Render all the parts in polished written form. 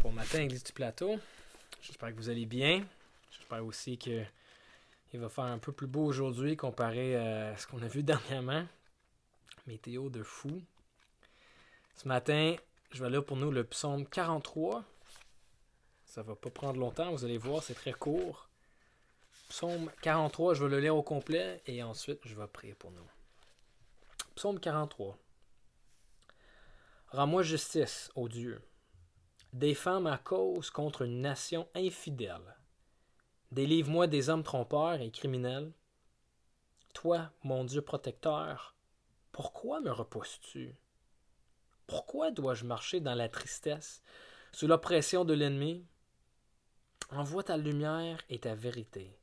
Bon matin, Église du Plateau. J'espère que vous allez bien. J'espère aussi qu'il va faire un peu plus beau aujourd'hui comparé à ce qu'on a vu dernièrement. Météo de fou. Ce matin, je vais lire pour nous le psaume 43. Ça va pas prendre longtemps, vous allez voir, c'est très court. Psaume 43, je vais le lire au complet et ensuite je vais prier pour nous. Psaume 43. Rends-moi justice, ô Dieu. Défends ma cause contre une nation infidèle. Délivre-moi des hommes trompeurs et criminels. Toi, mon Dieu protecteur, pourquoi me repousses-tu? Pourquoi dois-je marcher dans la tristesse, sous l'oppression de l'ennemi? Envoie ta lumière et ta vérité,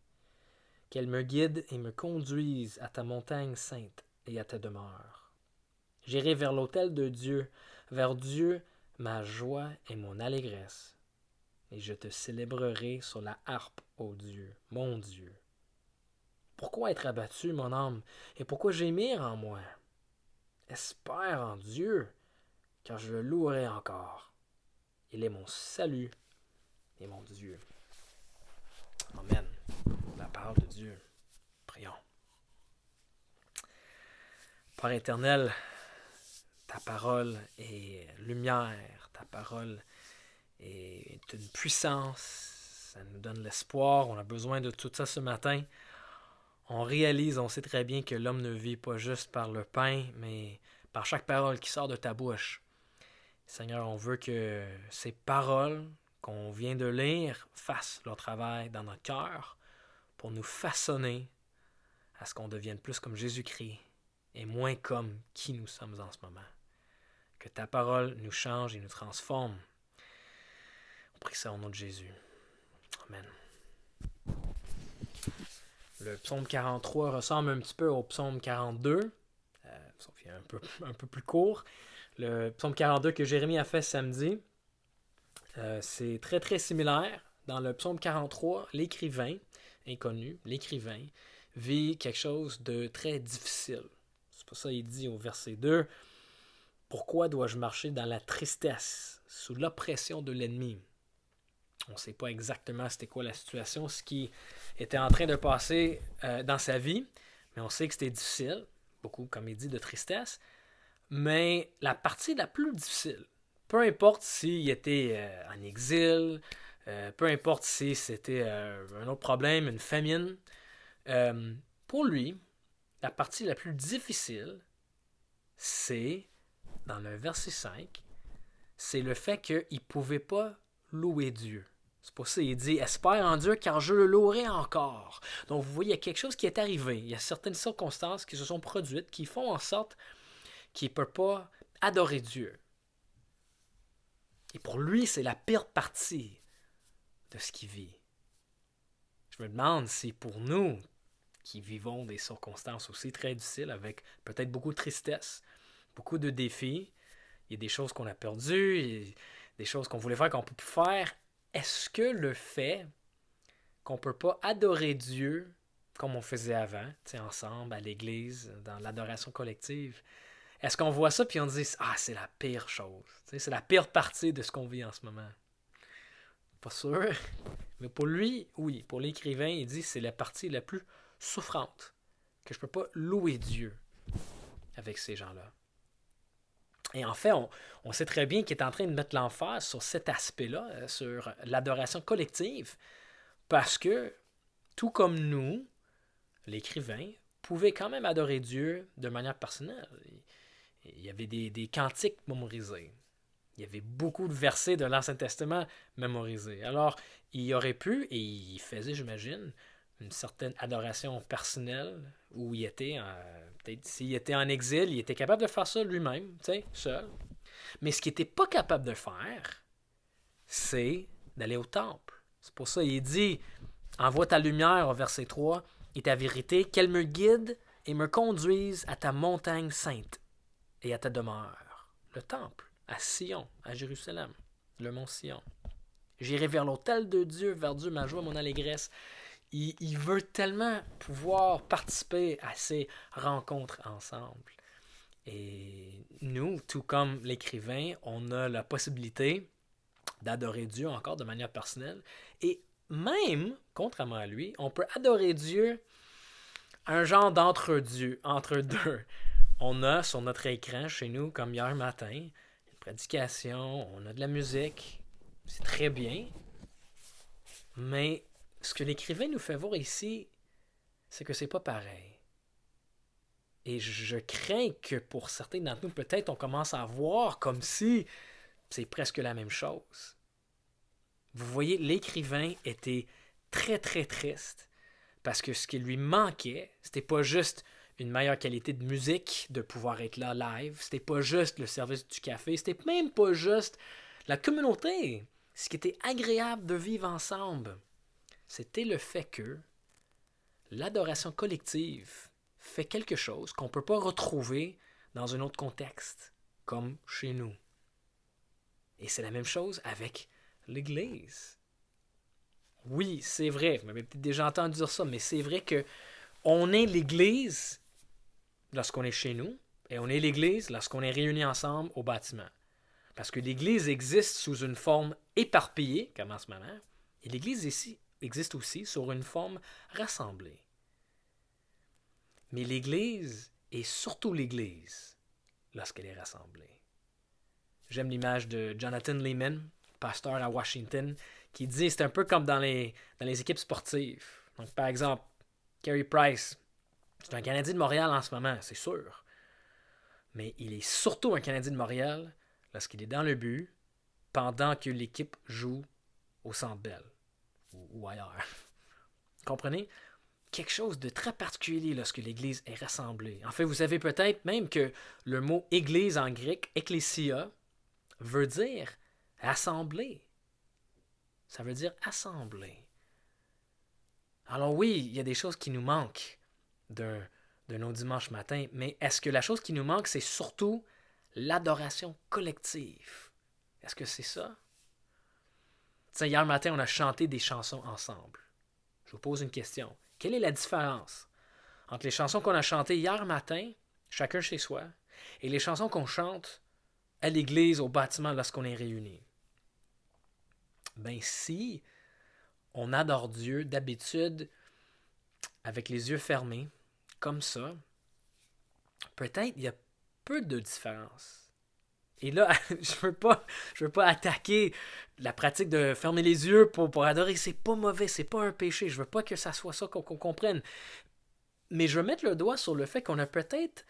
qu'elle me guide et me conduise à ta montagne sainte et à ta demeure. J'irai vers l'autel de Dieu, vers Dieu, ma joie et mon allégresse. Et je te célébrerai sur la harpe, ô Dieu, mon Dieu. Pourquoi être abattu, mon âme, et pourquoi gémir en moi? Espère en Dieu, car je le louerai encore. Il est mon salut et mon Dieu. Amen. La parole de Dieu. Prions. Père éternel, ta parole est lumière, ta parole est une puissance, ça nous donne l'espoir, on a besoin de tout ça ce matin. On réalise, on sait très bien que l'homme ne vit pas juste par le pain, mais par chaque parole qui sort de ta bouche. Seigneur, on veut que ces paroles qu'on vient de lire fassent leur travail dans notre cœur pour nous façonner à ce qu'on devienne plus comme Jésus-Christ et moins comme qui nous sommes en ce moment. Que ta parole nous change et nous transforme. On prie ça au nom de Jésus. Amen. Le psaume 43 ressemble un petit peu au psaume 42, sauf qu'il est un peu plus court. Le psaume 42 que Jérémie a fait samedi, c'est très très similaire. Dans le psaume 43, l'écrivain, inconnu, l'écrivain, vit quelque chose de très difficile. C'est pour ça qu'il dit au verset 2, « Pourquoi dois-je marcher dans la tristesse, sous l'oppression de l'ennemi? » On ne sait pas exactement c'était quoi la situation, ce qui était en train de passer dans sa vie, mais on sait que c'était difficile, beaucoup, comme il dit, de tristesse. Mais la partie la plus difficile, peu importe s'il était en exil, peu importe si c'était un autre problème, une famine, pour lui, la partie la plus difficile, c'est, dans le verset 5, c'est le fait qu'il ne pouvait pas louer Dieu. C'est pour ça qu'il dit « Espère en Dieu, car je le louerai encore. » Donc, vous voyez, il y a quelque chose qui est arrivé. Il y a certaines circonstances qui se sont produites qui font en sorte qu'il ne peut pas adorer Dieu. Et pour lui, c'est la pire partie de ce qu'il vit. Je me demande si pour nous, qui vivons des circonstances aussi très difficiles, avec peut-être beaucoup de tristesse, beaucoup de défis, il y a des choses qu'on a perdues, il y a des choses qu'on voulait faire qu'on ne peut plus faire, est-ce que le fait qu'on ne peut pas adorer Dieu comme on faisait avant, ensemble, à l'église, dans l'adoration collective, est-ce qu'on voit ça puis on dit « Ah, c'est la pire chose. » C'est la pire partie de ce qu'on vit en ce moment. Pas sûr. Mais pour lui, oui, pour l'écrivain, il dit « C'est la partie la plus souffrante. Que je ne peux pas louer Dieu avec ces gens-là. » Et en fait, on sait très bien qu'il est en train de mettre l'emphase sur cet aspect-là, sur l'adoration collective, parce que, tout comme nous, l'écrivain pouvait quand même adorer Dieu de manière personnelle. Il y avait des cantiques mémorisés. Il y avait beaucoup de versets de l'Ancien Testament mémorisés. Alors, il aurait pu, et il faisait, j'imagine, une certaine adoration personnelle où il était, peut-être s'il était en exil, il était capable de faire ça lui-même, seul. Mais ce qu'il n'était pas capable de faire, c'est d'aller au temple. C'est pour ça qu'il dit « Envoie ta lumière » au verset 3 « et ta vérité, qu'elle me guide et me conduise à ta montagne sainte et à ta demeure. » Le temple, à Sion, à Jérusalem, le mont Sion. J'irai vers l'autel de Dieu, vers Dieu, ma joie, mon allégresse. Il veut tellement pouvoir participer à ces rencontres ensemble. Et nous, tout comme l'écrivain, on a la possibilité d'adorer Dieu encore de manière personnelle. Et même, contrairement à lui, on peut adorer Dieu un genre d'entre-deux. On a sur notre écran chez nous, comme hier matin, une prédication, on a de la musique, c'est très bien. Mais ce que l'écrivain nous fait voir ici, c'est que c'est pas pareil. Et je crains que pour certains d'entre nous, peut-être on commence à voir comme si c'est presque la même chose. Vous voyez, l'écrivain était très très triste parce que ce qui lui manquait, c'était pas juste une meilleure qualité de musique, de pouvoir être là live, c'était pas juste le service du café, c'était même pas juste la communauté, ce qui était agréable de vivre ensemble. C'était le fait que l'adoration collective fait quelque chose qu'on ne peut pas retrouver dans un autre contexte, comme chez nous. Et c'est la même chose avec l'Église. Oui, c'est vrai, vous m'avez peut-être déjà entendu dire ça, mais c'est vrai que on est l'Église lorsqu'on est chez nous, et on est l'Église lorsqu'on est réunis ensemble au bâtiment. Parce que l'Église existe sous une forme éparpillée, comme en ce moment, et l'Église ici existe aussi sur une forme rassemblée. Mais l'Église est surtout l'Église lorsqu'elle est rassemblée. J'aime l'image de Jonathan Leeman, pasteur à Washington, qui dit c'est un peu comme dans les équipes sportives. Donc, par exemple, Carey Price, c'est un Canadien de Montréal en ce moment, c'est sûr. Mais il est surtout un Canadien de Montréal lorsqu'il est dans le but pendant que l'équipe joue au Centre Bell ou ailleurs. Comprenez? Quelque chose de très particulier lorsque l'Église est rassemblée. En fait, vous savez peut-être même que le mot Église en grec, ecclésia, veut dire assembler. Ça veut dire assembler. Alors oui, il y a des choses qui nous manquent de nos dimanches matins, mais est-ce que la chose qui nous manque, c'est surtout l'adoration collective? Est-ce que c'est ça? Tiens, hier matin, on a chanté des chansons ensemble. Je vous pose une question. Quelle est la différence entre les chansons qu'on a chantées hier matin, chacun chez soi, et les chansons qu'on chante à l'église, au bâtiment, lorsqu'on est réunis? Ben si on adore Dieu d'habitude avec les yeux fermés, comme ça, peut-être il y a peu de différence. Et là, je veux pas attaquer la pratique de fermer les yeux pour adorer. C'est pas mauvais, c'est pas un péché. Je veux pas que ça soit ça qu'on comprenne. Mais je veux mettre le doigt sur le fait qu'on a peut-être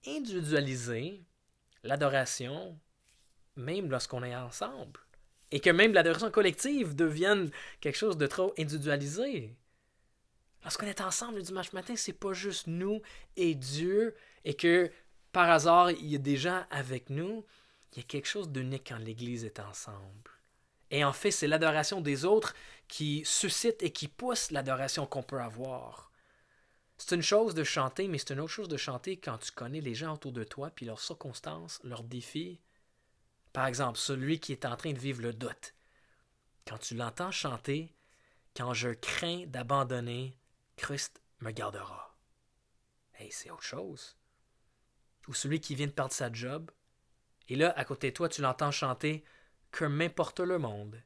individualisé l'adoration, même lorsqu'on est ensemble. Et que même l'adoration collective devienne quelque chose de trop individualisé. Lorsqu'on est ensemble le dimanche matin, c'est pas juste nous et Dieu, et que par hasard, il y a des gens avec nous. Il y a quelque chose d'unique quand l'Église est ensemble. Et en fait, c'est l'adoration des autres qui suscite et qui pousse l'adoration qu'on peut avoir. C'est une chose de chanter, mais c'est une autre chose de chanter quand tu connais les gens autour de toi, puis leurs circonstances, leurs défis. Par exemple, celui qui est en train de vivre le doute. Quand tu l'entends chanter, quand je crains d'abandonner, Christ me gardera. Hey, c'est autre chose. Ou celui qui vient de perdre sa job, et là, à côté de toi, tu l'entends chanter « Que m'importe le monde,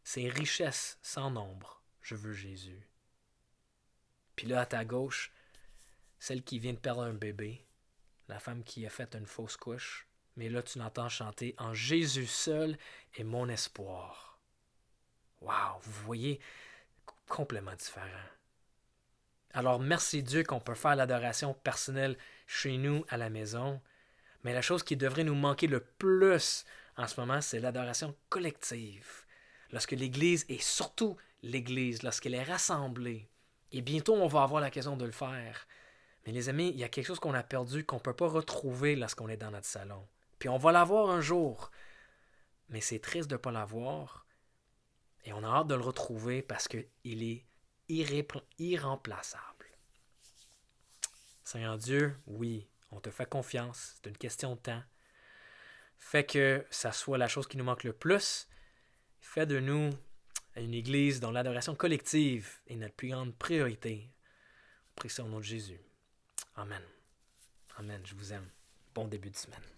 ses richesses sans nombre, je veux Jésus. » Puis là, à ta gauche, celle qui vient de perdre un bébé, la femme qui a fait une fausse couche, mais là, tu l'entends chanter « En Jésus seul est mon espoir. » Wow, vous voyez, complètement différent. Alors, merci Dieu qu'on peut faire l'adoration personnelle chez nous, à la maison. Mais la chose qui devrait nous manquer le plus en ce moment, c'est l'adoration collective. Lorsque l'Église, et surtout l'Église, lorsqu'elle est rassemblée, et bientôt on va avoir l'occasion de le faire. Mais les amis, il y a quelque chose qu'on a perdu, qu'on ne peut pas retrouver lorsqu'on est dans notre salon. Puis on va l'avoir un jour. Mais c'est triste de ne pas l'avoir. Et on a hâte de le retrouver parce qu'il est irremplaçable. Seigneur Dieu, oui, on te fait confiance, c'est une question de temps. Fais que ça soit la chose qui nous manque le plus. Fais de nous une église dont l'adoration collective est notre plus grande priorité. On prie ça au nom de Jésus. Amen. Amen, je vous aime. Bon début de semaine.